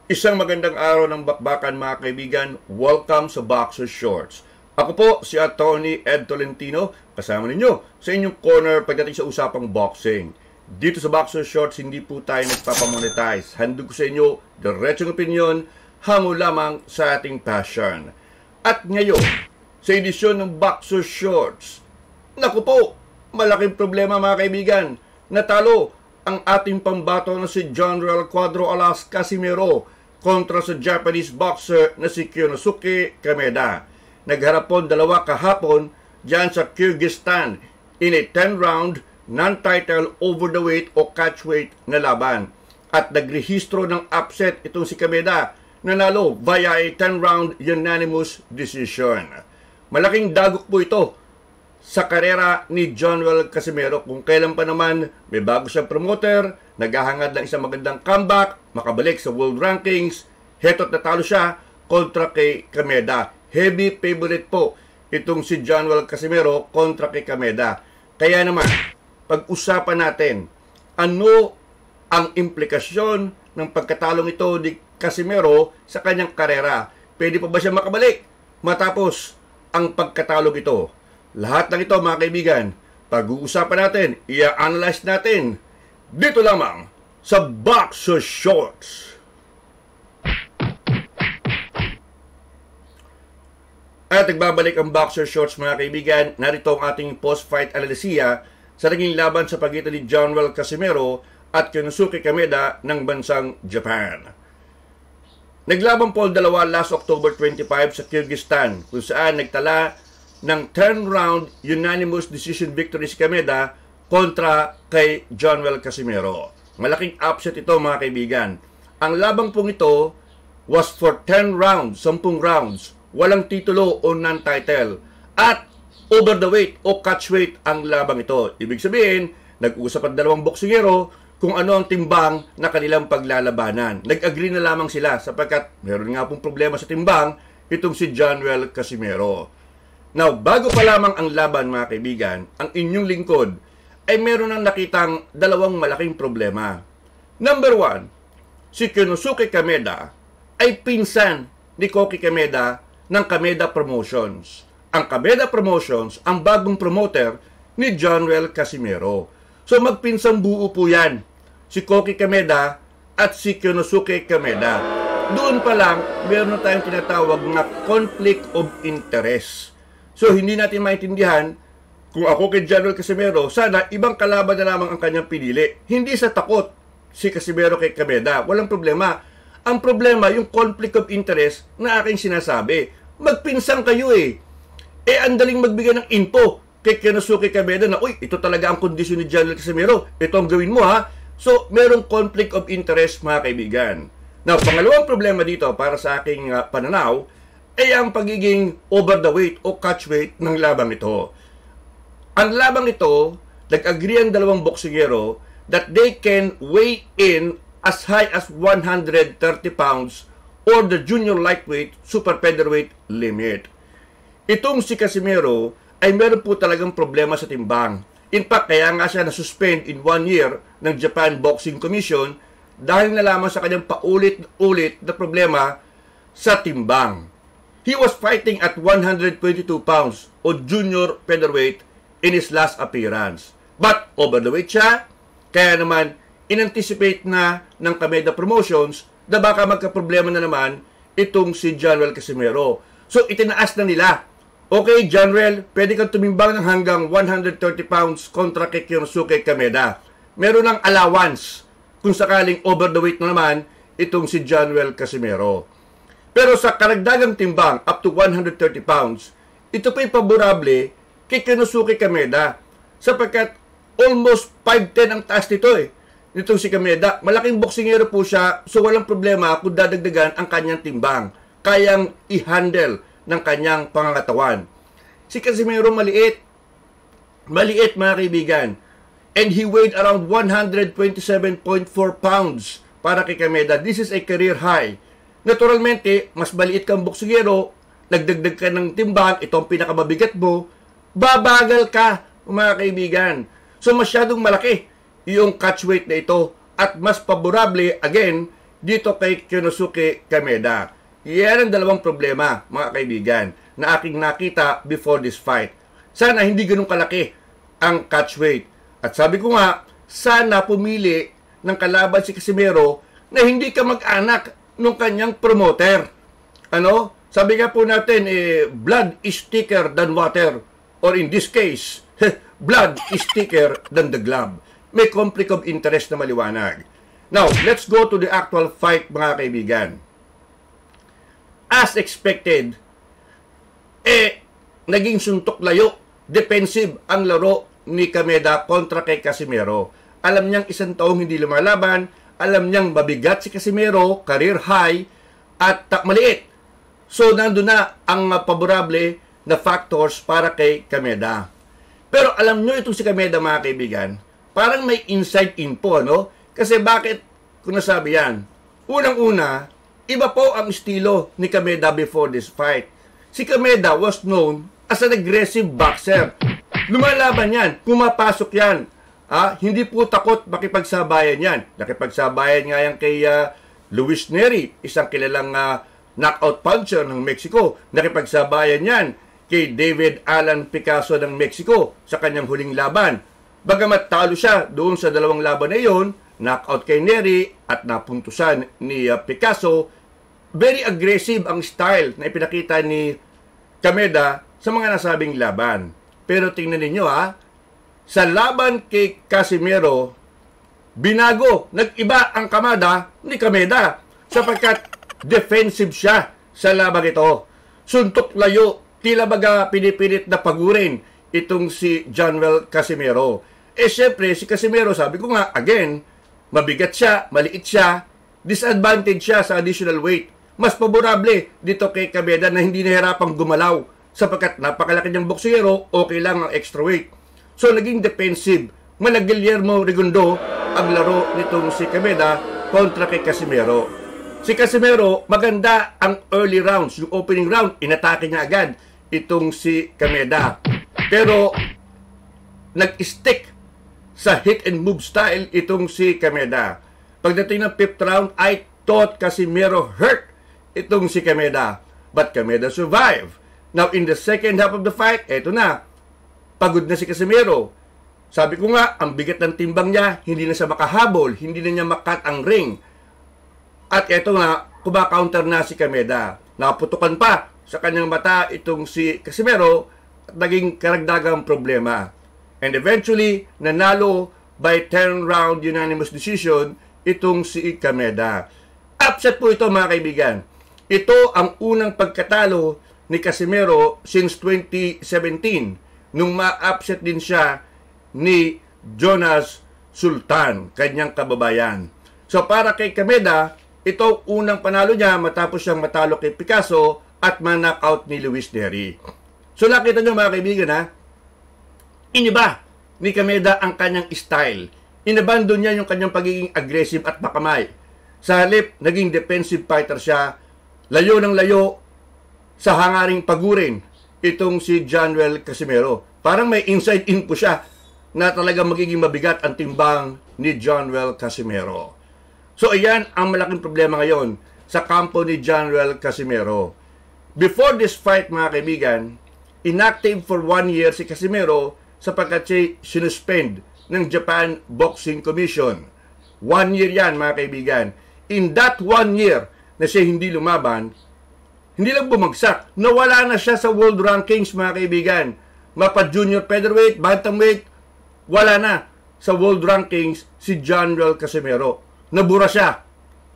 Isang magandang araw ng bakbakan mga kaibigan. Welcome sa Boxer Shorts. Ako po si Attorney Ed Tolentino, kasama ninyo sa inyong corner pagdating sa usapang boxing. Dito sa Boxer Shorts, hindi po tayo nagpapamonetize. Handog ko sa inyo diretsong opinion, hango lamang sa ating passion. At ngayon, sa edisyon ng Boxer Shorts, naku po, malaking problema mga kaibigan. Natalo ang ating pambato na si General Cuadro Alas Casimero kontra sa Japanese boxer na si Kyonosuke Kameda. Nagharap po dalawa kahapon dyan sa Kyrgyzstan in a 10-round non-title over the weight o catchweight na laban. At nagrehistro ng upset itong si Kameda, nanalo via a 10-round unanimous decision. Malaking dagok po ito sa karera ni General Casimero. Kung kailan pa naman may bago siyang promoter, naghahangad ng isang magandang comeback, makabalik sa world rankings, heto't natalo siya kontra kay Kameda. Heavy favorite po itong si General Casimero kontra kay Kameda. Kaya naman, pag-usapan natin, ano ang implikasyon ng pagkatalong ito ni Casimero sa kanyang karera? Pwede pa ba siya makabalik matapos ang pagkatalong ito? Lahat ng ito mga kaibigan, pag-uusapan natin, i-analyze natin dito lamang sa Boxer Shorts. At nagbabalik ang Boxer Shorts mga kaibigan. Narito ang ating post-fight analysia sa naging laban sa pagitan ni General Casimero at Kyonosuke Kameda ng bansang Japan. Naglaban po ang dalawa last October 25 sa Kyrgyzstan, kung saan nagtala ng 10-round unanimous decision victory si Kameda kontra kay General Casimero. Malaking upset ito mga kaibigan. Ang labang pong ito was for 10 rounds, 10 rounds. Walang titulo o non-title. At over the weight o catchweight ang labang ito. Ibig sabihin, nag-uusap ang dalawang boksingero kung ano ang timbang na kanilang paglalabanan. Nag-agree na lamang sila sapagkat meron nga pong problema sa timbang itong si General Casimero. Now, bago pa lamang ang laban mga kaibigan, ang inyong lingkod ay meron nang nakitang dalawang malaking problema. Number 1, si Kyonosuke Kameda ay pinsan ni Koki Kameda ng Kameda Promotions. Ang Kameda Promotions ang bagong promoter ni General Casimero. So magpinsang buo po yan, si Koki Kameda at si Kyonosuke Kameda. Doon pa lang, meron na tayong tinatawag na conflict of interest. So, hindi natin maintindihan, kung ako kay General Casimero, sana ibang kalaban na lamang ang kanyang pinili. Hindi sa takot si Casimero kay Kameda. Walang problema. Ang problema, yung conflict of interest na aking sinasabi. Magpinsang kayo eh. Ang daling magbigay ng info kay Kyonosuke Kameda na, uy, ito talaga ang kondisyon ni General Casimero. Ito ang gawin mo ha. So, merong conflict of interest mga kaibigan. Now, pangalawang problema dito para sa aking pananaw, ay ang pagiging over the weight o catchweight ng labang ito. Ang labang ito, nag-agree ang dalawang boksingero that they can weigh in as high as 130 pounds or the junior lightweight super featherweight limit. Itong si Casimero ay meron po talagang problema sa timbang. In fact, kaya nga siya na-suspend in 1 year ng Japan Boxing Commission dahil nalaman sa kanyang paulit-ulit na problema sa timbang. He was fighting at 122 pounds o junior featherweight in his last appearance. But over the weight siya, kaya naman in-anticipate na ng Kameda Promotions na baka magka-problema na naman itong si General Casimero. So itinaas na nila. Okay, General, pwede kang tumimbang ng hanggang 130 pounds kontra kay Kyonosuke Kameda. Meron ng allowance kung sakaling over the weight na naman itong si General Casimero. Pero sa karagdagang timbang, up to 130 pounds, ito pa'y paborable kay Kyonosuke Kameda. Sapagkat almost 5'10 ang taas nito eh. Nitong si Kameda, malaking boksingero po siya, so walang problema kung dadagdagan ang kanyang timbang. Kayang i-handle ng kanyang pangangatawan. Si Casimero maliit. Maliit mga kaibigan. And he weighed around 127.4 pounds para kay Kameda. This is a career high. Naturalmente, mas maliit kang boksingero, nagdagdag ka ng timbang, ito ang pinakamabigat mo, babagal ka, mga kaibigan. So, masyadong malaki yung catchweight na ito at mas paborable, again, dito kay Konosuke Kameda. Yan ang dalawang problema, mga kaibigan, na aking nakita before this fight. Sana hindi ganun kalaki ang catch weight. At sabi ko nga, sana pumili ng kalaban si Casimero na hindi ka mag-anak ng kanyang promoter. Ano? Sabi nga po natin, blood is thicker than water. Or in this case, blood is thicker than the glove. May conflict of interest na maliwanag. Now, let's go to the actual fight, mga kaibigan. As expected, naging suntok layo, defensive ang laro ni Kameda kontra kay Casimero. Alam niyang isang taong hindi lumalaban, alam niyang mabigat si Casimero, career high, at maliit. So, nandun na ang paborable na factors para kay Kameda. Pero alam nyo itong si Kameda, mga kaibigan, parang may inside info, ano? Kasi bakit ko nasabi yan? Unang-una, iba po ang estilo ni Kameda before this fight. Si Kameda was known as an aggressive boxer. Lumalaban yan, pumapasok yan. Hindi po takot makipagsabayan yan. Nakipagsabayan nga yan kay Luis Neri, isang kilalang knockout puncher ng Mexico. Nakipagsabayan yan kay David Alan Picasso ng Mexico sa kanyang huling laban. Bagamat talo siya doon sa dalawang laban na iyon, knockout kay Neri at napuntusan ni Picasso, very aggressive ang style na ipinakita ni Kameda sa mga nasabing laban. Pero tingnan ninyo sa laban kay Casimero, binago, nag-iba ang kamada ni Kameda sapagkat defensive siya sa laban ito. Suntok layo, tila baga pinipilit na pagurin itong si Johnwell Casimero. Siyempre, si Casimero, sabi ko nga, again, mabigat siya, maliit siya, disadvantage siya sa additional weight. Mas favorable dito kay Kameda na hindi nahirapang gumalaw sapagkat napakalaki niyang boksero, okay lang ang extra weight. So, naging defensive. Mala Guillermo Regundo ang laro nitong si Kameda kontra kay Casimero. Si Casimero, maganda ang early rounds. Yung opening round, inatake niya agad itong si Kameda. Pero, nag-stick sa hit and move style itong si Kameda. Pagdating ng 5th round, I thought Casimero hurt itong si Kameda. But Kameda survived. Now, in the second half of the fight, eto na. Pagod na si Casimero. Sabi ko nga, ang bigat ng timbang niya, hindi na siya makahabol, hindi na niya makat ang ring. At eto nga, kumakaunter na si Kameda. Naputukan pa sa kanyang mata itong si Casimero at naging karagdagang problema. And eventually, nanalo by 10-round unanimous decision itong si Kameda. Upset po ito, mga kaibigan. Ito ang unang pagkatalo ni Casimero since 2017 nung ma-upset din siya ni Jonas Sultan, kanyang kababayan. So para kay Kameda, ito unang panalo niya matapos siyang matalo kay Picasso at ma-knockout ni Luis Neri. So nakita nyo, mga kaibigan, iniba ni Kameda ang kanyang style. Inabandon niya yung kanyang pagiging aggressive at makamay. Sa halip, naging defensive fighter siya. Layo ng layo sa hangaring pagurin itong si Johnwell Casimero. Parang may inside info siya na talagang magiging mabigat ang timbang ni Johnwell Casimero. So ayan ang malaking problema ngayon sa kampo ni Johnwell Casimero. Before this fight, mga kaibigan, inactive for 1 year si Casimero sapagkat siya sinuspend ng Japan Boxing Commission. 1 year yan, mga kaibigan. In that 1 year na siya hindi lumaban, hindi lang bumagsak, nawala na siya sa world rankings, mga kaibigan. Mapa junior featherweight, bantamweight, wala na sa world rankings si Johnwell Casimero. Nabura siya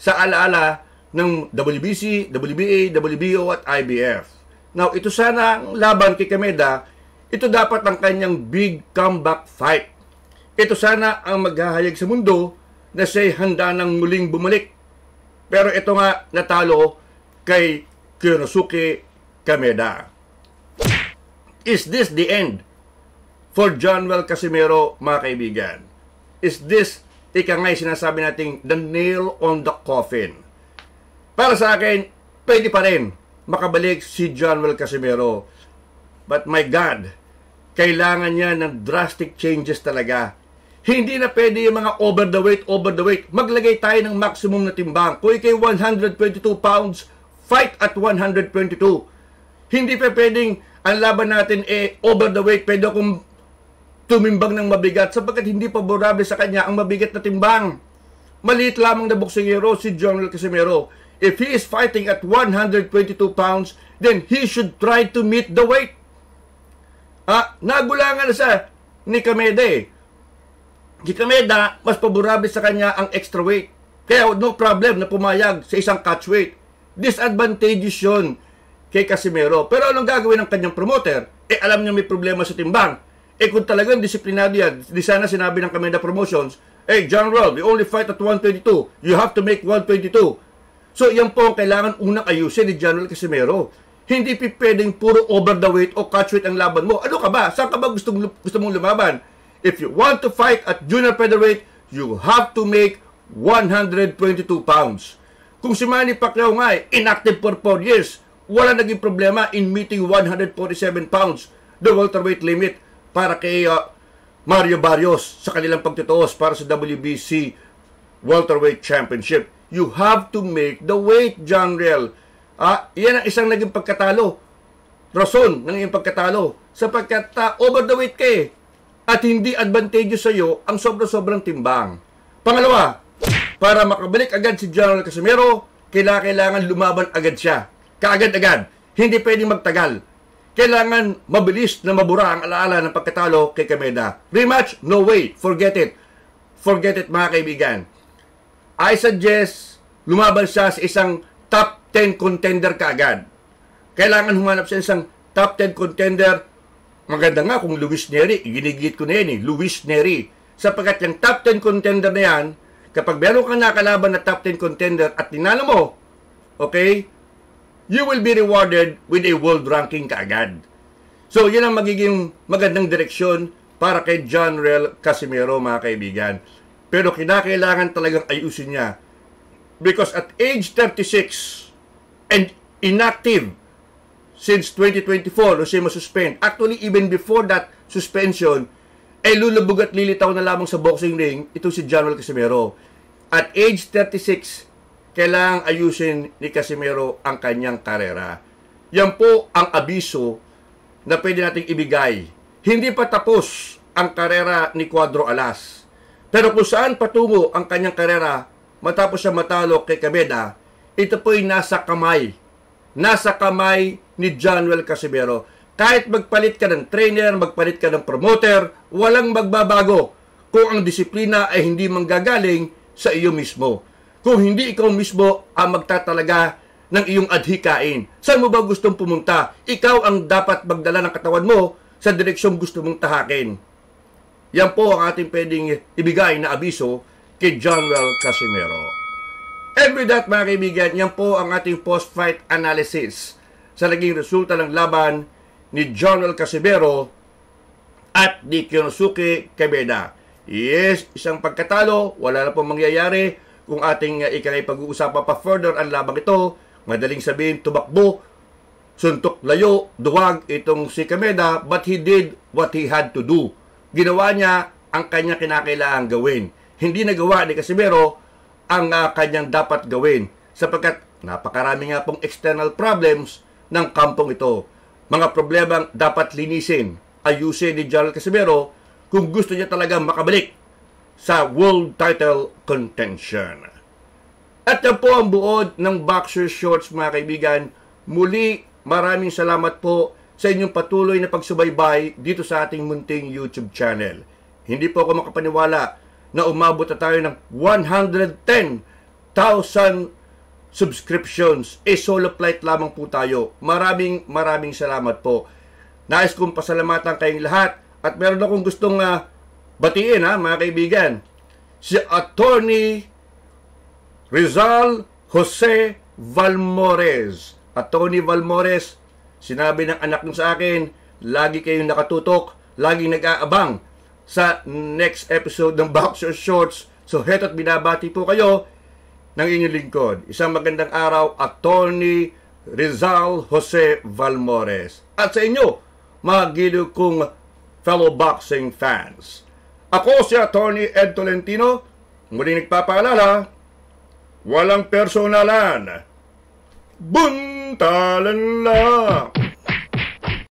sa alaala ng WBC, WBA, WBO at IBF. Now, ito sana ang laban kay Kameda. Ito dapat ang kanyang big comeback fight. Ito sana ang maghahayag sa mundo na siya'y handa ng muling bumalik. Pero ito nga natalo kay Konosuke Kameda. Is this the end for Johnwell Casimero, mga kaibigan? Is this, ika nga'y sinasabi nating the nail on the coffin? Para sa akin, pwede pa rin makabalik si Johnwell Casimero. But my God, kailangan niya ng drastic changes talaga. Hindi na pwede yung mga over the weight. Maglagay tayo ng maximum na timbang. Kung ikay 122 pounds, fight at 122. Hindi pa pwedeng ang laban natin over the weight. Pwede akong tumimbang ng mabigat sapagkat hindi paborable sa kanya ang mabigat na timbang. Maliit lamang na boksingero si Jonrel Casimero. If he is fighting at 122 pounds, then he should try to meet the weight. Nagulangan na sa ni Kameda Si Kameda, mas paborable sa kanya ang extra weight. Kaya no problem na pumayag sa isang catch weight. Disadvantageous yun kay Casimero. Pero anong gagawin ng kanyang promoter? Alam niya may problema sa timbang. Kung talagang disiplinado yan, di sana sinabi ng Kameda Promotions, Jonrel, we only fight at 122. You have to make 122. So, yan po ang kailangan unang ayusin ni Jonrel Casimero. Hindi pwedeng puro over the weight o catch weight ang laban mo. Ano ka ba? Saan ka ba gusto mong lumaban? If you want to fight at junior featherweight, you have to make 122 pounds. Kung si Manny Pacquiao nga inactive for 4 years, wala naging problema in meeting 147 pounds, the welterweight limit para kay Mario Barrios sa kanilang pagtituos para sa WBC Welterweight Championship. You have to make the weight, Jonrel. Yan ang isang naging pagkatalo. Rason ng iyong pagkatalo. Sapagkat over the weight ka at hindi advantageous sa iyo ang sobrang timbang. Pangalawa, para makabalik agad si Jonrel Casimero, kailangan lumaban agad siya. Kaagad-agad. Hindi pwedeng magtagal. Kailangan mabilis na mabura ang alaala ng pagkatalo kay Kameda. Rematch? No way. Forget it. Forget it, mga kaibigan. I suggest lumaban siya sa isang top 10 contender kaagad. Kailangan humanap siya isang top 10 contender. Maganda nga kung Luis Neri. Ginigit ko na yan Luis Neri. Sapagkat yung top 10 contender na yan, kapag meron kang nakalaban na top 10 contender at tinalo mo, okay, you will be rewarded with a world ranking kaagad. So, yun ang magiging magandang direksyon para kay Jonrel Casimero, mga kaibigan. Pero kinakailangan talagang ayusin niya. Because at age 36 and inactive since 2024, no siya masuspend. Actually, even before that suspension, lulubog at lilitaw na lamang sa boxing ring, ito si Jonrel Casimero. At age 36, kailangang ayusin ni Casimero ang kanyang karera. Yan po ang abiso na pwede nating ibigay. Hindi pa tapos ang karera ni Cuadro Alas. Pero kung saan patungo ang kanyang karera matapos siya matalo kay Kameda, ito po'y nasa kamay. Nasa kamay ni Jonrel Casimero. Kahit magpalit ka ng trainer, magpalit ka ng promoter, walang magbabago kung ang disiplina ay hindi manggagaling sa iyo mismo. Kung hindi ikaw mismo ang magtatalaga ng iyong adhikain. Saan mo ba gustong pumunta? Ikaw ang dapat magdala ng katawan mo sa direksyong gusto mong tahakin. Yan po ang ating pwedeng ibigay na abiso kay Jonrel Casimero. And with that, mga kaibigan, yan po ang ating post-fight analysis sa naging resulta ng laban ni Jonrel Casimero at ni Kyonosuke Kameda. Yes, isang pagkatalo, wala na pong mangyayari. Kung ating pag-uusapan pa further ang labang ito, madaling sabihin, tumakbo, suntok layo, duwag itong si Kameda, but he did what he had to do. Ginawa niya ang kanya kinakailangan gawin. Hindi nagawa ni Casimero ang kanyang dapat gawin sapagkat napakarami nga pong external problems ng kampong ito. Mga problemang dapat linisin, ayusin ni Jonrel Casimero kung gusto niya talagang makabalik sa world title contention. At yan po ang buod ng Boxer Shorts, mga kaibigan. Muli, maraming salamat po sa inyong patuloy na pagsubaybay dito sa ating munting YouTube channel. Hindi po ako makapaniwala na umabot na tayo ng 110,000 subscriptions. Solo flight lamang po tayo. Maraming salamat po. Nais kong pasalamatan kayong lahat at meron akong gustong batiin, mga kaibigan. Si Attorney Rizal Jose Valmores. Attorney Valmores, sinabi ng anak nyo sa akin, lagi kayong nakatutok, lagi nag-aabang sa next episode ng Boxer Shorts. So, heto't binabati po kayo ng inyong lingkod. Isang magandang araw, Attorney Rizal Jose Valmores. At sa inyo, mga giliw kong fellow boxing fans. Ako si Attorney Ed Tolentino, muli nagpapaalala, walang personalan, buntalan lang.